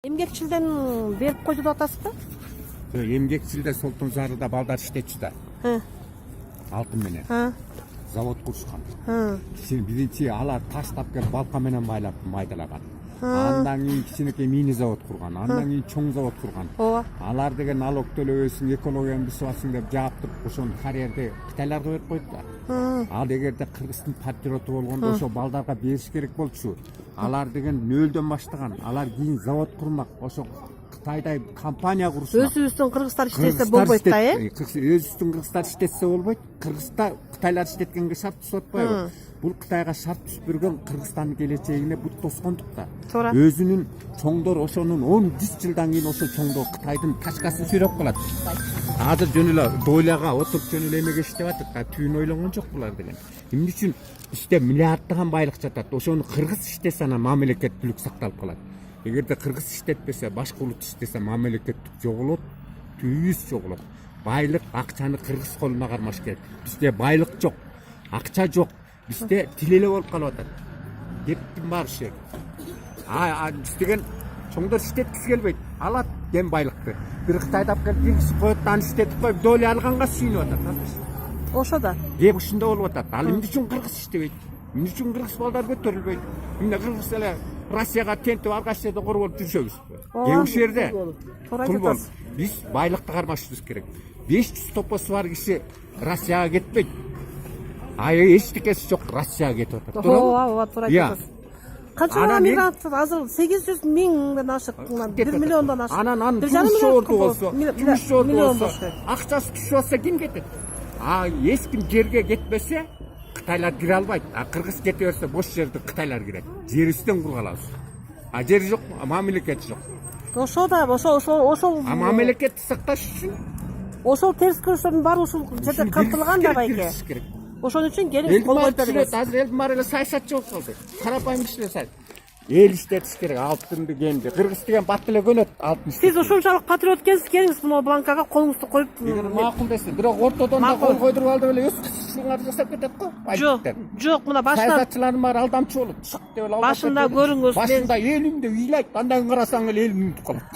Эмгекчилден берип койду деп атасызбы? Эмгекчилде Солтун Зарыда балдар иштечү да. Алтын менен. Завод курушкан. Кичине биринчи алар таштап келип балка менен майдалаган. Андан кийин кичинекей мини завод курган. Андан кийин чоң завод курган. Ооба. Алар деген налог төлөбөсүң, экологияны бузуп атсың деп жаптып, ошону карьерди Кытайларга берип койду да. Ал эгерде Кыргыздын патриоту болгондо ошо балдарга бериш керек болчу. Алар деген нөлдөн баштаган. Алар кийин завод курмак. Ошо Кытайдай компания курушмак. Өзүбүздүн кыргыздар иштесе болбойт да, Өзүбүздүн кыргыздар иштетсе болбойт. Кыргызда Кытайлар иштеткенге шарт түзүп атпайбы? Бул Кытайга шарт түзүп бергөн Кыргызстандын келечегине бут тоскондук да. Туура. Өзүнүн чоңдор ошонун 10-100 жылдан кийин ошо чоңдор Кытайдын тачкасын сүйрөп калат. Азыр жөн эле дойлага отуруп жөн эле эмеге иштеп атат. Түйүн ойлонгон жок булар деген. Эмне үчүн иште миллиарддаган байлык жатат. Ошону кыргыз иштесе анан мамлекеттүүлүк сакталып калат. Эгерде кыргыз иштетпесе, башка улут иштесе мамлекеттүүлүк жоголот, түйүз жоголот. Байлык, акчаны кыргыз колуна кармаш керек. Бизде байлык жок, акча жок. Бизде тилеле болуп калып атат. Кептин бар иши. Биз деген чоңдор иштеткиси келбейт. Алат кен байлыкты. Бир Кытайда алып келип киргизип коет, аны иштетип коюп, доли алганга сүйүнүп атат. Ошо да. Кеп ушунда болуп атат. Ал эмне үчүн кыргыз иштебейт? Эмне үчүн кыргыз балдар көтөрүлбөйт? Эмне кыргыз эле Россияга тентип алган жерде корголуп жүрүшөбүзбү? Кеп ушул жерде кул болуп. Биз байлыкты кармашыбыз керек. 500 топосу бар киши Россияга кетпейт. Эчтекеси жок Россияга кетип атат. Ооба, туура айтасыз. Канча мигрант азыр 800 миңден ашык, 1 миллиондон ашык. Анан жумуш жорду болсо, акчасы түшүп атса ким кетет? Эч ким жерге кетпесе Кытайлар кире албайт. Кыргыз кете берсе бош жерди Кытайлар кирет. Жер үстүн кургалабыз. Жери жок, мамлекет жок. Ошо да, ошол мамлекетти сакташ үчүн ошол терс күрөштөрдүн баары ушул жерде камтылган да байке. Ошон үчүн келип кол коюп беребиз. Азыр элдин баары эле саясатчы болуп калды. Карапайым кишилер эл иштетиш керек, алтынды кенди. Кыргыз деген бат эле көнөт алтын. Сиз ошончолук патриот экенсиз, келиңиз мына бланкага колуңузду коюп. Макул десе, бирок ортодон да кол койдуруп алды эле өз кызчылыгыңарды жасап кетет го. Жок, мына башында саясатчылардын баары алдамчы болот. Шак деп эле алдап. Башында көрүңүз. Башында элимди ыйлайт, андан карасаң эле элин унутуп калат.